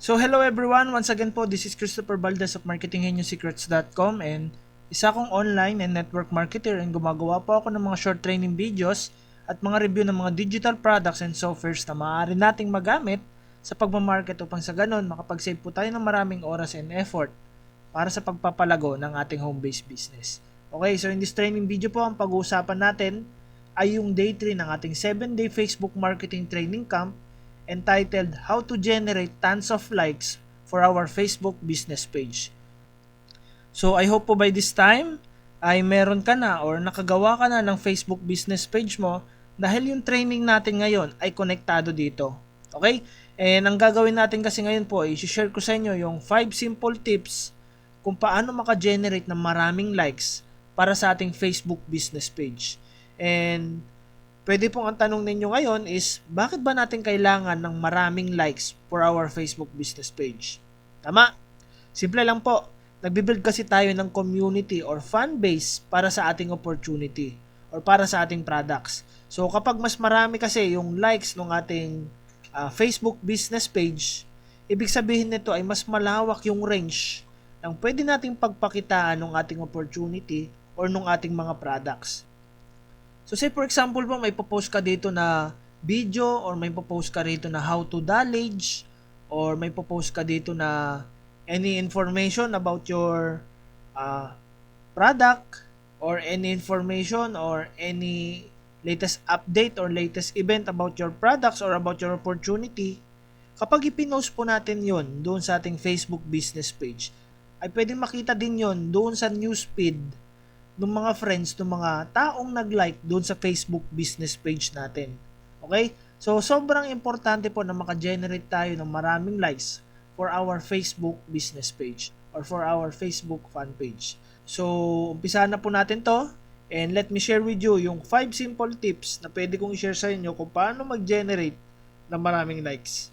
So hello everyone, once again po, this is Christopher Valdez of marketinggeniussecrets.com, and isa akong online and network marketer, and gumagawa po ako ng mga short training videos at mga review ng mga digital products and softwares na maaari nating magamit sa pagmamarket upang sa ganon makapag-save po tayo ng maraming oras and effort para sa pagpapalago ng ating home-based business. Okay, so in this training video po, ang pag-uusapan natin ay yung day 3 ng ating 7-day Facebook Marketing Training Camp entitled How to Generate Tons of Likes for Our Facebook Business Page. So I hope po by this time ay meron ka na or nakagawa ka na ng Facebook business page mo dahil yung training natin ngayon ay konektado dito. Okay? And ang gagawin natin kasi ngayon po ay i-share ko sa inyo yung 5 simple tips kung paano maka-generate ng maraming likes para sa ating Facebook business page. And pwede pong ang tanong ninyo ngayon is, bakit ba natin kailangan ng maraming likes for our Facebook business page? Tama? Simple lang po. Nagbibuild kasi tayo ng community or fan base para sa ating opportunity or para sa ating products. So kapag mas marami kasi yung likes ng ating Facebook business page, ibig sabihin nito ay mas malawak yung range ng pwede nating pagpakitaan ng ating opportunity or ng ating mga products. So say for example po, may post ka dito na video or may post ka dito na how to knowledge or may post ka dito na any information about your product or any information or any latest update or latest event about your products or about your opportunity. Kapag ipinost po natin yon doon sa ating Facebook business page, ay pwedeng makita din yon doon sa newsfeed ng mga friends, ng mga taong nag-like doon sa Facebook business page natin. Okay? So, sobrang importante po na maka-generate tayo ng maraming likes for our Facebook business page or for our Facebook fan page. So, umpisahan na po natin to, and let me share with you yung 5 simple tips na pwede kong i-share sa inyo kung paano mag-generate ng maraming likes.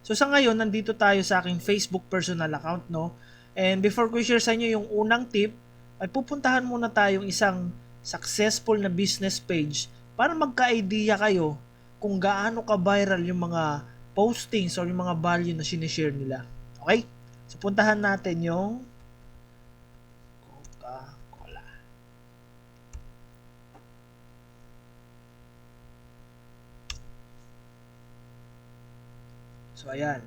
So sa ngayon, nandito tayo sa aking Facebook personal account, no? And before ko i-share sa inyo yung unang tip, ay pupuntahan muna tayong isang successful na business page para magka-idea kayo kung gaano ka-viral yung mga postings or yung mga value na sinishare nila. Okay? So puntahan natin yung Coca-Cola. So, ayan.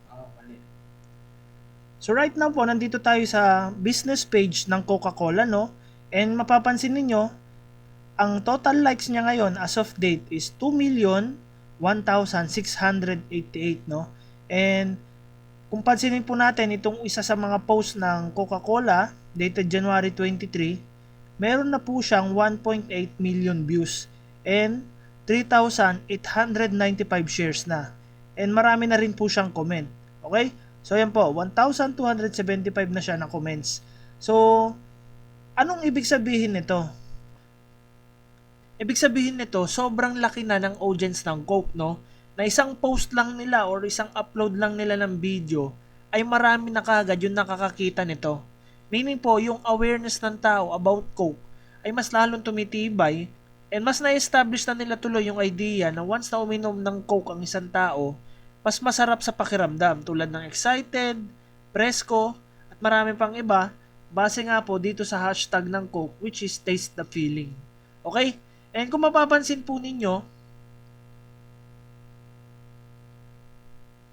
Mali. So, right now po, nandito tayo sa business page ng Coca-Cola, no? And mapapansin ninyo, ang total likes niya ngayon as of date is 2,001,688, no? And kung pansinin po natin, itong isa sa mga post ng Coca-Cola, dated January 23, meron na po siyang 1.8 million views and 3,895 shares na. And marami na rin po siyang comment. Okay? So, yan po. 1,275 na siya na comments. So, anong ibig sabihin nito? Ibig sabihin nito, sobrang laki na ng audience ng Coke, no? Na isang post lang nila or isang upload lang nila ng video, ay marami na kagad yung nakakakita nito. Meaning po, yung awareness ng tao about Coke ay mas lalong tumitibay. And mas na-establish na nila tuloy yung idea na once na uminom ng Coke ang isang tao, mas masarap sa pakiramdam tulad ng excited, presko, at marami pang iba, base nga po dito sa hashtag ng Coke, which is taste the feeling. Okay? And kung mapapansin po ninyo,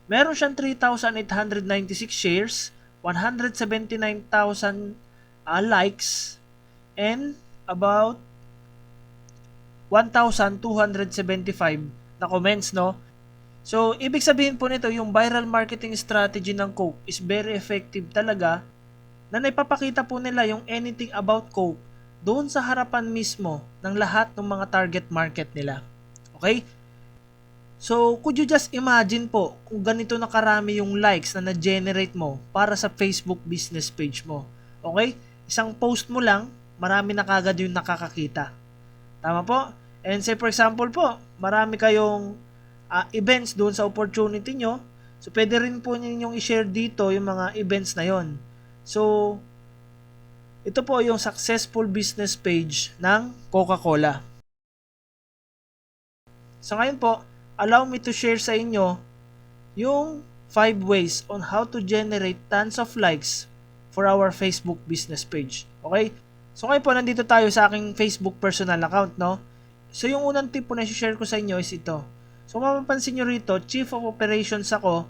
meron siyang 3,896 shares, 179,000 likes, and about 1,275 na comments, no? So, ibig sabihin po nito, yung viral marketing strategy ng Coke is very effective talaga na naipapakita po nila yung anything about Coke doon sa harapan mismo ng lahat ng mga target market nila. Okay? So, could you just imagine po kung ganito na karami yung likes na na-generate mo para sa Facebook business page mo? Okay? Isang post mo lang, marami na kagad yung nakakakita. Tama po? And say for example po, marami kayong events doon sa opportunity nyo. So, pwede rin po ninyong i-share dito yung mga events na yon. So, ito po yung successful business page ng Coca-Cola. So ngayon po, allow me to share sa inyo yung 5 ways on how to generate tons of likes for our Facebook business page. Okay? So ngayon po, nandito tayo sa aking Facebook personal account, no? So yung unang tip po na share ko sa inyo is ito. So mapapansin nyo rito, Chief of Operations ako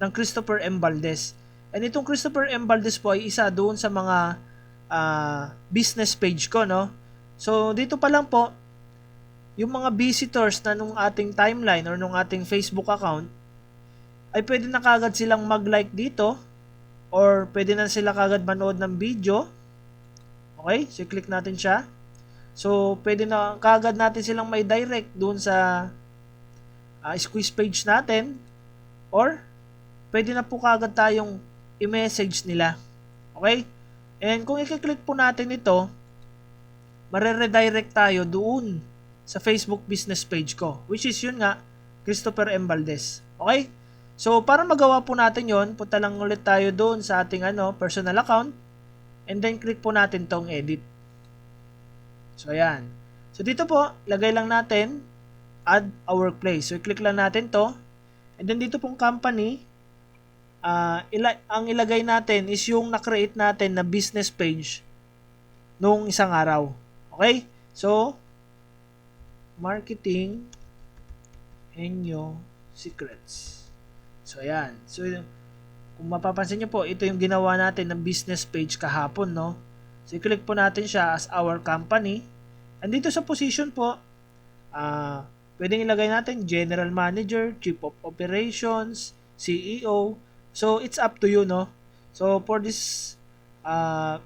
ng Christopher M. Valdez. And itong Christopher M. Valdez po ay isa doon sa mga business page ko, no? So dito pa lang po, yung mga visitors na nung ating timeline or nung ating Facebook account ay pwede na kagad silang mag-like dito or pwede na sila kagad manood ng video. Okay? So, click natin siya. So, pwede na kagad natin silang may direct doon sa squeeze page natin or pwede na po kagad tayong i-message nila. Okay? And kung i-click po natin ito, mare-redirect tayo doon sa Facebook business page ko, which is yun nga, Christopher M. Valdez. Okay? So, para magawa po natin yon, punta lang ulit tayo doon sa ating personal account and then click po natin tong edit. So, ayan. So, dito po, lagay lang natin add a workplace. So, click lang natin to and then dito pong company, ang ilagay natin is yung na-create natin na business page nung isang araw. Okay? So, marketing henyo secrets. So, ayan. So, kung mapapansin nyo po, ito yung ginawa natin ng business page kahapon, no? So, i-click po natin siya as our company. And dito sa position po, pwedeng ilagay natin General Manager, Chief of Operations, CEO. So, it's up to you, no? So, for this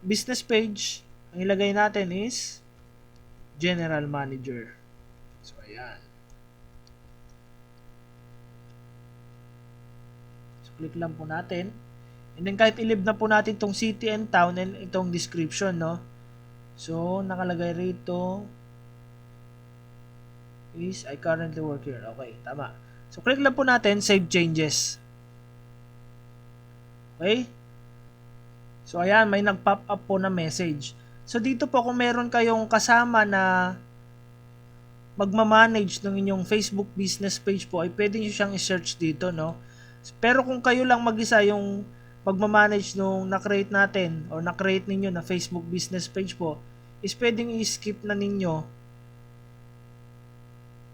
business page, ang ilagay natin is General Manager. So, ayan. So, click lang po natin. And then, kahit ilib na po natin itong city and town and itong description, no? So, nakalagay rito is I currently work here. Okay, tama. So, click lang po natin, Save Changes. Okay? So, ayan, may nag-pop up po na message. So, dito po, kung meron kayong kasama na magmamanage ng inyong Facebook business page po, ay pwede nyo siyang i-search dito, no? Pero kung kayo lang mag-isa yung magmamanage nung na-create natin or na-create ninyo na Facebook business page po, is pwedeng i-skip na ninyo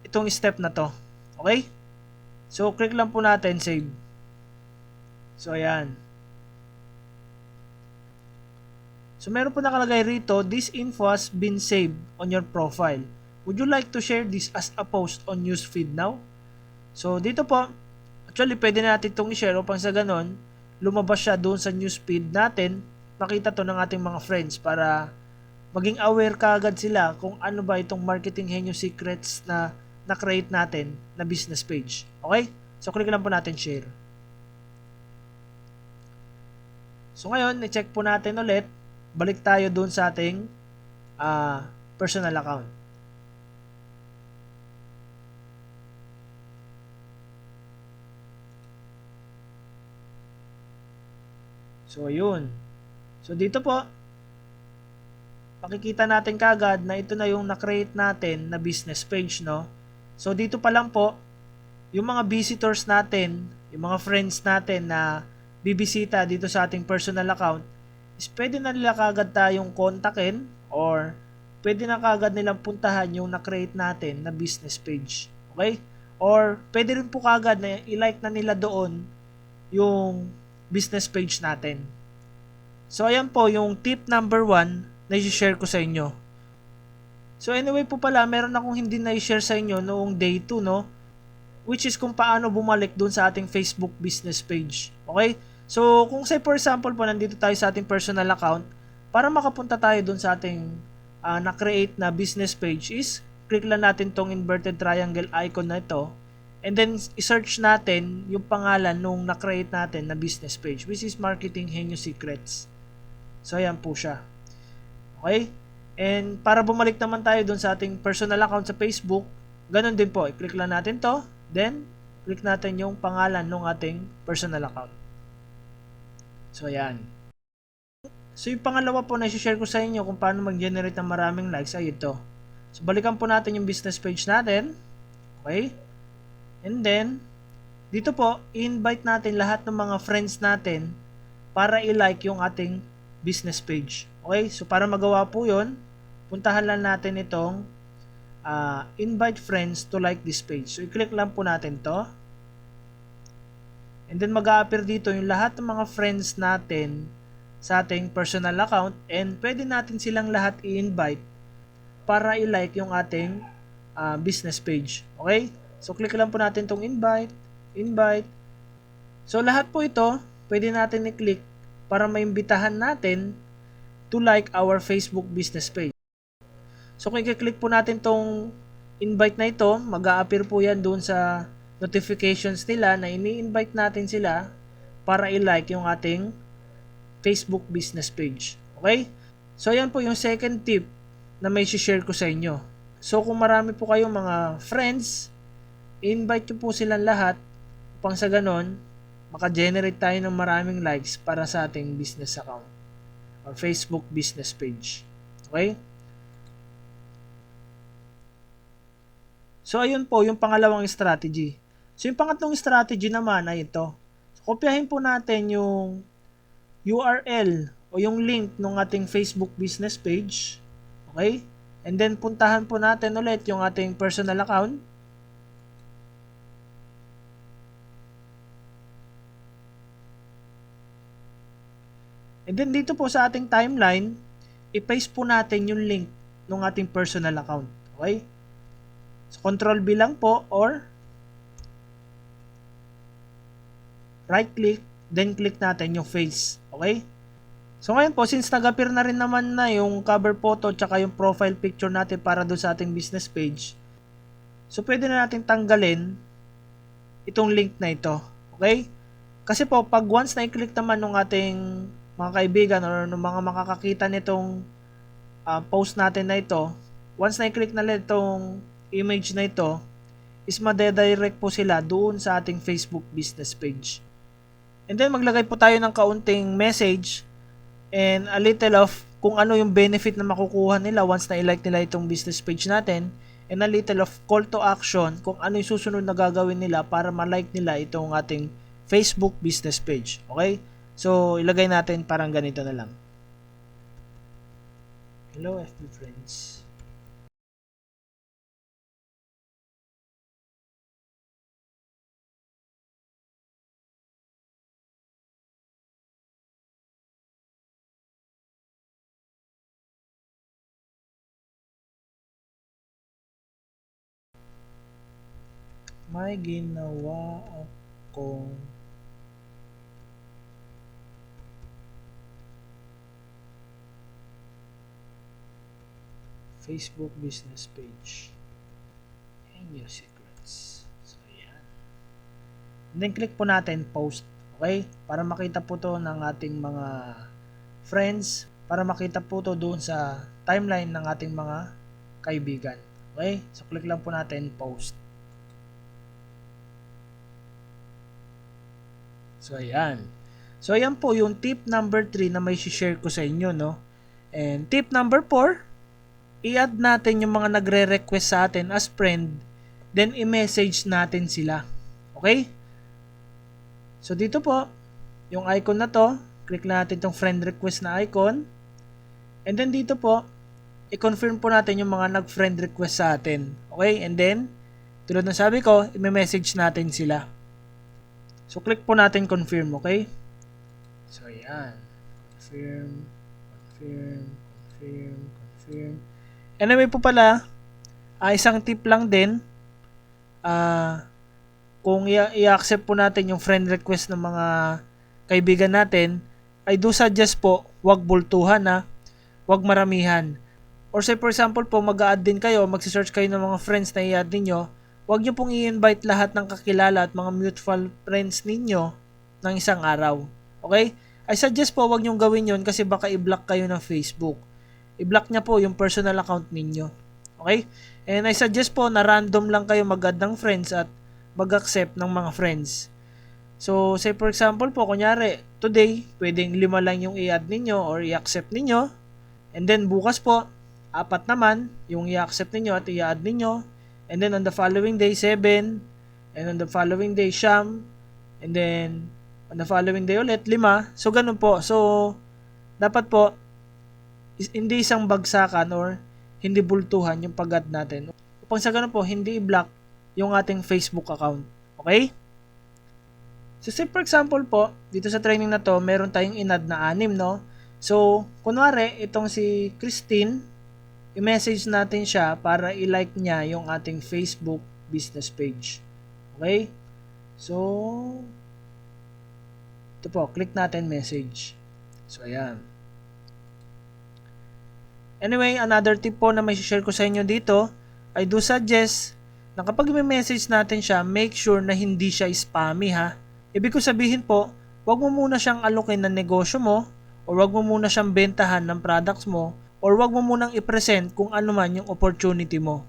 itong step na to. Okay? So, click lang po natin, save. So, ayan. So, meron po nakalagay rito, this info has been saved on your profile. Would you like to share this as a post on newsfeed now? So, dito po, actually, pwede natin itong i-share upang sa ganon, lumabas siya doon sa newsfeed natin, makita to ng ating mga friends para maging aware kaagad sila kung ano ba itong Marketing Henyo Secrets na na-create natin na business page. Okay? So, click lang po natin share. So, ngayon, i-check po natin ulit. Balik tayo doon sa ating personal account. So, ayun. So, dito po, makikita natin kagad na ito na yung na-create natin na business page, no? So, dito pa lang po, yung mga visitors natin, yung mga friends natin na bibisita dito sa ating personal account, is pwede na nila kagad tayong kontakin or pwede na kagad nilang puntahan yung na-create natin na business page. Okay? Or pwede rin po kagad na i-like na nila doon yung business page natin. So, ayan po yung tip number 1 na i-share ko sa inyo. So, anyway po pala, meron akong hindi na i-share sa inyo noong day 2, no? Which is kung paano bumalik dun sa ating Facebook business page. Okay? So, kung say for example po, nandito tayo sa ating personal account, para makapunta tayo dun sa ating na-create na business page is, click lang natin tong inverted triangle icon na ito, and then, i-search natin yung pangalan nung na-create natin na business page, which is Marketing Henyo Secrets. So, ayan po siya. Okay? And, para bumalik naman tayo dun sa ating personal account sa Facebook, ganun din po. I-click lang natin to, then, click natin yung pangalan ng ating personal account. So, ayan. So, yung pangalawa po na i-share ko sa inyo kung paano mag-generate ng maraming likes ay ito. So, balikan po natin yung business page natin. Okay? And then, dito po, i-invite natin lahat ng mga friends natin para i-like yung ating business page. Okay? So, para magawa po yun, puntahan lang natin itong invite friends to like this page. So, i-click lang po natin to. And then, mag-a-appear dito yung lahat ng mga friends natin sa ating personal account and pwede natin silang lahat i-invite para i-like yung ating business page. Okay? So, click lang po natin itong invite. So, lahat po ito, pwede natin i-click para maimbitahan natin to like our Facebook business page. So, kung i-click po natin itong invite na ito, mag-a-appear po yan doon sa notifications nila na ini-invite natin sila para i-like yung ating Facebook business page. Okay? So, ayan po yung second tip na may share ko sa inyo. So, kung marami po kayong mga friends, invite nyo po silang lahat upang sa ganon, maka-generate tayo ng maraming likes para sa ating business account or Facebook business page. Okay? So, ayun po yung pangalawang strategy. So, yung pangatlong strategy naman ay ito. So, kopyahin po natin yung URL o yung link ng ating Facebook business page. Okay? And then, puntahan po natin ulit yung ating personal account. And then, dito po sa ating timeline, i-paste po natin yung link ng ating personal account. Okay? So, Control B lang po or right click, then click natin yung face. Okay? So ngayon po, since nag-appear na rin naman na yung cover photo tsaka yung profile picture natin para doon sa ating business page, so pwede na natin tanggalin itong link na ito. Okay? Kasi po, pag once na i-click naman ng ating mga kaibigan or ng mga makakakita nitong post natin na ito, once na i-click na itong image na ito, is madedirect po sila doon sa ating Facebook business page. And then maglagay po tayo ng kaunting message and a little of kung ano yung benefit na makukuha nila once na i-like nila itong business page natin, and a little of call to action kung ano yung susunod na gagawin nila para ma-like nila itong ating Facebook business page. Okay? So, ilagay natin parang ganito na lang. Hello FB friends. May ginawa akong Facebook business page and your secrets. So, yan. And then, click po natin post. Okay? Para makita po to ng ating mga friends. Para makita po to doon sa timeline ng ating mga kaibigan. Okay? So, click lang po natin post. So, ayan. So, ayan po yung tip number 3 na may share ko sa inyo, no? And tip number 4, i-add natin yung mga nagre-request sa atin as friend, then i-message natin sila. Okay? So, dito po, yung icon na to, click natin itong friend request na icon. And then dito po, i-confirm po natin yung mga nag-friend request sa atin. Okay? And then, tulad ng sabi ko, i-message natin sila. So, click po natin confirm, okay? So, ayan. Confirm. Anyway po pala, isang tip lang din, kung i-accept po natin yung friend request ng mga kaibigan natin, I do suggest po, wag bultuhan wag maramihan. Or say for example po, mag-a-add din kayo, magsi-search kayo ng mga friends na i-add ninyo, wag nyo pong i-invite lahat ng kakilala at mga mutual friends ninyo ng isang araw. Okay? I suggest po, wag nyo gawin yon kasi baka i-block kayo ng Facebook. I-block niya po yung personal account ninyo. Okay? And I suggest po na random lang kayo mag-add ng friends at mag-accept ng mga friends. So, say for example po, kunyari, today, pwedeng 5 lang yung i-add ninyo or i-accept ninyo. And then, bukas po, 4 naman yung i-accept ninyo at i-add ninyo. and then on the following day 7, and on the following day siyam, and then on the following day ulit 5. So ganun po. So dapat po hindi isang bagsakan or hindi bultuhan yung pag-add natin. Upang sa ganun po hindi i-block yung ating Facebook account. Okay? So say for example po, dito sa training na to, meron tayong in-add na 6, no? So, kunwari, itong si Christine, i-message natin siya para i-like niya yung ating Facebook business page. Okay? So, ito po, click natin message. So, ayan. Anyway, another tip po na may share ko sa inyo dito, I do suggest na kapag may message natin siya, make sure na hindi siya spammy ha. Ibig ko sabihin po, wag mo muna siyang alokin ng negosyo mo, or wag mo muna siyang bentahan ng products mo, or wag mo munang i-present kung ano man yung opportunity mo.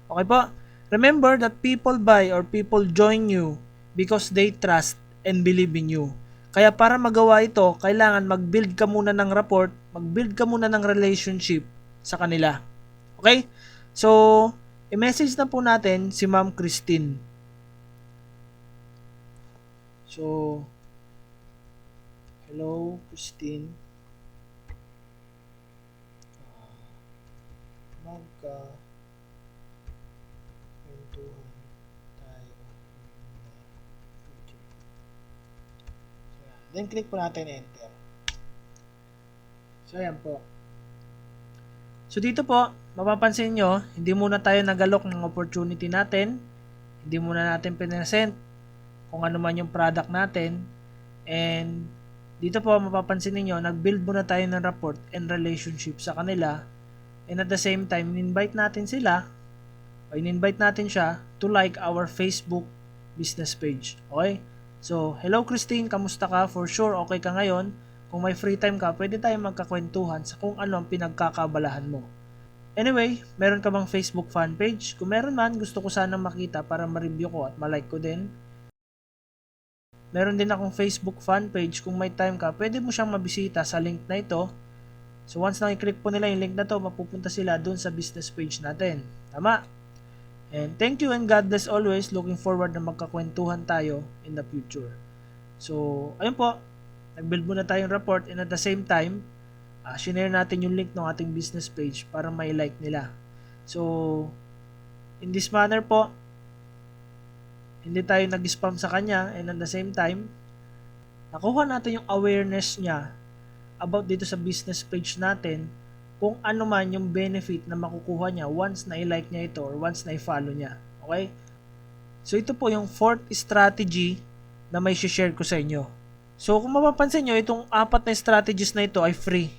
Okay po? Remember that people buy or people join you because they trust and believe in you. Kaya para magawa ito, kailangan mag-build ka muna ng rapport, mag-build ka muna ng relationship sa kanila. Okay? So, i-message na po natin si Ma'am Christine. So, hello Christine. Magka-kwentuhan tayo. Then click po natin enter. So, ayan po. So, dito po, mapapansin nyo, hindi muna tayo nagalok ng opportunity natin. Hindi muna natin pinresent kung ano man yung product natin. And dito po mapapansin niyo nag-build muna tayo ng rapport and relationship sa kanila. And at the same time, in-invite natin sila o in-invite natin siya to like our Facebook business page. Okay? So, hello Christine, kamusta ka? For sure, okay ka ngayon. Kung may free time ka, pwede tayong magkakwentuhan sa kung ano ang pinagkakabalahan mo. Anyway, meron ka bang Facebook fan page? Kung meron man, gusto ko sanang makita para ma-review ko at ma-like ko din. Meron din akong Facebook fan page. Kung may time ka, pwede mo siyang mabisita sa link na ito. So once na i-click po nila yung link na to, mapupunta sila dun sa business page natin. Tama? And thank you and God bless always. Looking forward na magkakwentuhan tayo in the future. So, ayun po. Nag-build muna tayong report and at the same time, shinare natin yung link ng ating business page para may like nila. So, in this manner po, hindi tayo nag-spam sa kanya and at the same time, nakuha natin yung awareness niya about dito sa business page natin kung ano man yung benefit na makukuha niya once na i-like niya ito or once na i-follow niya. Okay? So ito po yung fourth strategy na may share ko sa inyo. So kung mapapansin nyo, itong 4 na strategies na ito ay free.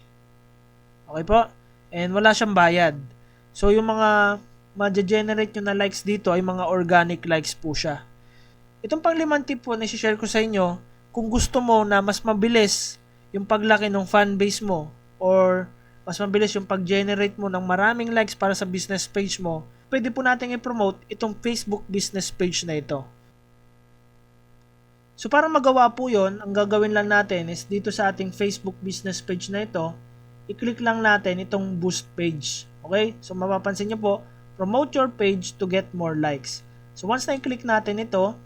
Okay po? And wala siyang bayad. So yung mga ma-generate nyo na likes dito ay mga organic likes po siya. Itong pang-5 tip po na i-share ko sa inyo, kung gusto mo na mas mabilis yung paglaki ng fan base mo or mas mabilis yung pag-generate mo ng maraming likes para sa business page mo, pwede po natin i-promote itong Facebook business page na ito. So para magawa po yon, ang gagawin lang natin is dito sa ating Facebook business page na ito, i-click lang natin itong boost page. Okay? So mapapansin nyo po, promote your page to get more likes. So once na i-click natin ito,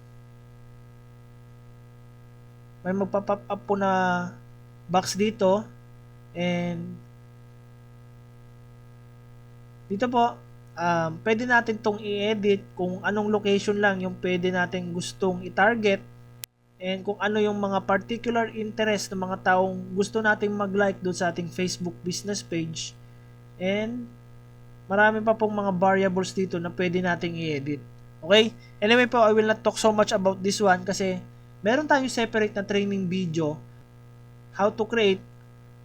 may magpa-pop up po na box dito and dito po pwede natin tong i-edit kung anong location lang yung pwede natin gustong i-target and kung ano yung mga particular interest ng mga taong gusto nating mag-like doon sa ating Facebook business page and marami pa pong mga variables dito na pwede nating i-edit. Okay? Anyway po, I will not talk so much about this one kasi meron tayong separate na training video how to create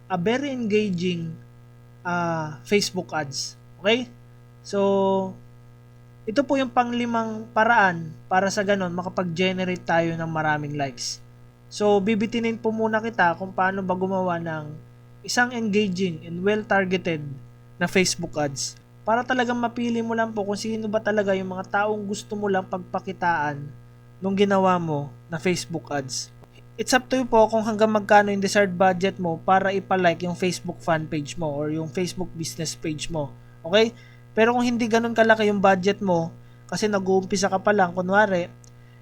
a very engaging Facebook ads. Okay? So, ito po yung pang-5 paraan para sa ganon makapag-generate tayo ng maraming likes. So, bibitinin po muna kita kung paano ba gumawa ng isang engaging and well-targeted na Facebook ads. Para talagang mapili mo lang po kung sino ba talaga yung mga taong gusto mo lang pagpakitaan nung ginawa mo na Facebook ads. It's up to you po kung hanggang magkano yung desired budget mo para ipalike yung Facebook fan page mo or yung Facebook business page mo. Okay? Pero kung hindi ganun kalaki yung budget mo, kasi nag-uumpisa ka pa lang, kunwari,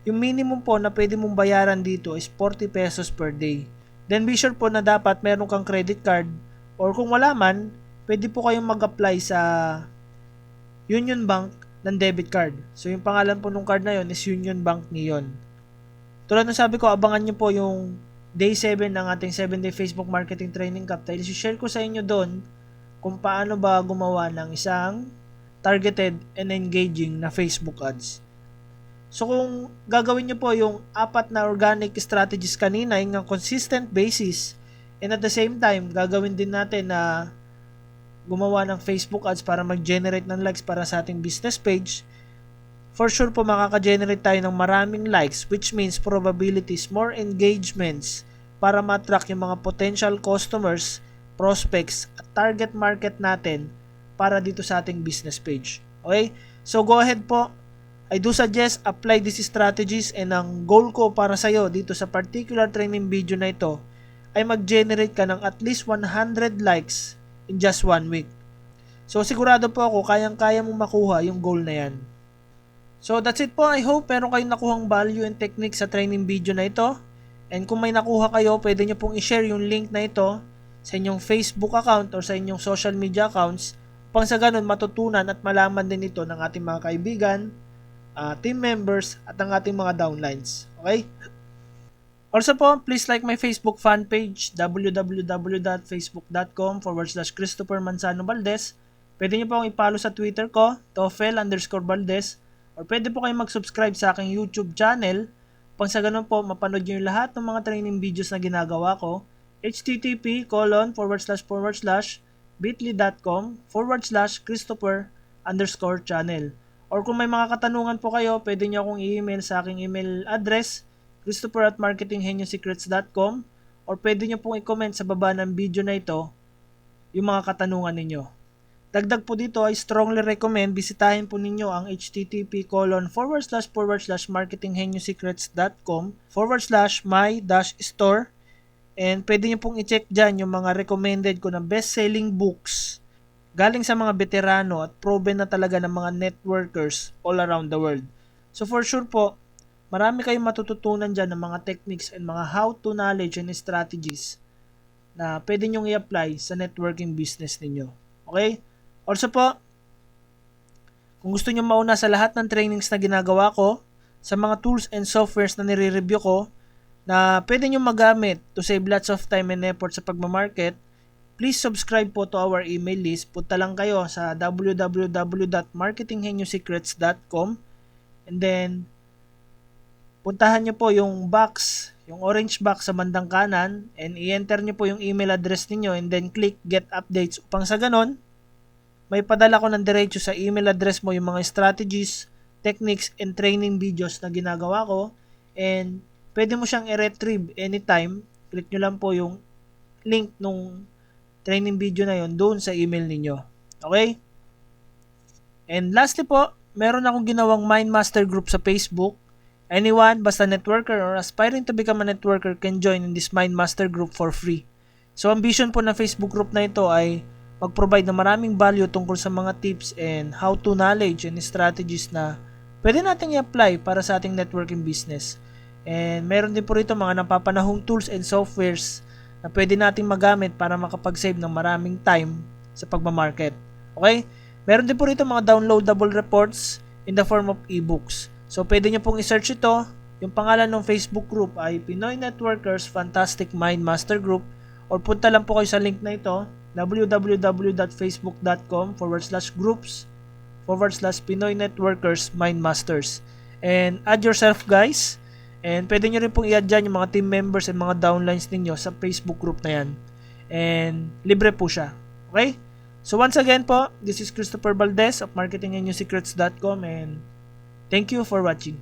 yung minimum po na pwede mong bayaran dito is 40 pesos per day. Then be sure po na dapat meron kang credit card, or kung wala man, pwede po kayong mag-apply sa Union Bank ng debit card. So yung pangalan po ng card na yon is Union Bank Neon. Tulad ng sabi ko, abangan nyo po yung Day 7 ng ating 7-day Facebook Marketing Training Cup dahil share ko sa inyo doon kung paano ba gumawa ng isang targeted and engaging na Facebook ads. So kung gagawin nyo po yung 4 na organic strategies kanina yung consistent basis, and at the same time gagawin din natin na gumawa ng Facebook ads para mag-generate ng likes para sa ating business page, for sure po makaka-generate tayo ng maraming likes, which means probabilities, more engagements para ma-attract yung mga potential customers, prospects at target market natin para dito sa ating business page. Okay? So go ahead po. I do suggest apply these strategies, and ang goal ko para sa'yo dito sa particular training video na ito ay mag-generate ka ng at least 100 likes in just 1 week. So sigurado po ako kayang-kaya mong makuha yung goal na yan. So that's it po. I hope meron kayong nakuhang value and technique sa training video na ito. And kung may nakuha kayo, pwede nyo pong i-share yung link na ito sa inyong Facebook account or sa inyong social media accounts upang sa ganun matutunan at malaman din ito ng ating mga kaibigan, team members at ang ating mga downlines. Okay? Also po, please like my Facebook fan page www.facebook.com/Christopher Manzano Valdez. Pwede nyo po akong i-follow sa Twitter ko, Toffel_Valdez, or pwede po kayong mag-subscribe sa aking YouTube channel upang sa ganun po mapanood nyo yung lahat ng mga training videos na ginagawa ko. http://bit.ly.com/Christopher_channel. Or kung may mga katanungan po kayo, pwede nyo akong i-email sa aking email address, christopher@marketinghenyo-secrets.com, or pwede nyo pong i-comment sa baba ng video na ito yung mga katanungan ninyo. Dagdag po dito, I strongly recommend bisitahin po ninyo ang http://marketinghenyo-secrets.com/my-store, and pwede nyo pong i-check dyan yung mga recommended ko na best-selling books galing sa mga veterano at proven na talaga ng mga networkers all around the world. So for sure po, marami kayong matututunan dyan ng mga techniques and mga how-to knowledge and strategies na pwede nyong i-apply sa networking business ninyo. Okay? Also po, kung gusto nyo mauna sa lahat ng trainings na ginagawa ko, sa mga tools and softwares na nire-review ko, na pwede nyo magamit to save lots of time and effort sa pagmamarket, please subscribe po to our email list. Punta lang kayo sa www.marketinghenyo-secrets.com, and then puntahan nyo po yung box, yung orange box sa bandang kanan, and i-enter nyo po yung email address niyo, and then click get updates upang sa ganon may padala ko ng diretso sa email address mo yung mga strategies, techniques, and training videos na ginagawa ko, and pwede mo siyang i-retrieve anytime. Click nyo lang po yung link nung training video na yon doon sa email ninyo. Okay? And lastly po, meron akong ginawang Mind Master group sa Facebook. Anyone, basta networker or aspiring to become a networker can join in this Mind Master group for free. So ang vision po ng Facebook group na ito ay mag-provide ng maraming value tungkol sa mga tips and how-to knowledge and strategies na pwede nating i-apply para sa ating networking business. And meron din po rito mga napapanahong tools and softwares na pwede nating magamit para makapag-save ng maraming time sa pagmamarket. Okay? Meron din po rito mga downloadable reports in the form of ebooks. So pwede nyo pong i-search ito. Yung pangalan ng Facebook group ay Pinoy Networkers Fantastic Mind Master Group, or punta lang po kayo sa link na ito, www.facebook.com/groups/Pinoy Networkers Mind Masters, and add yourself guys. And pwede nyo rin pong i-add dyan yung mga team members and mga downlines ninyo sa Facebook group na yan. And libre po siya. Okay? So once again po, this is Christopher Valdez of marketinghenyo-secrets.com, and thank you for watching.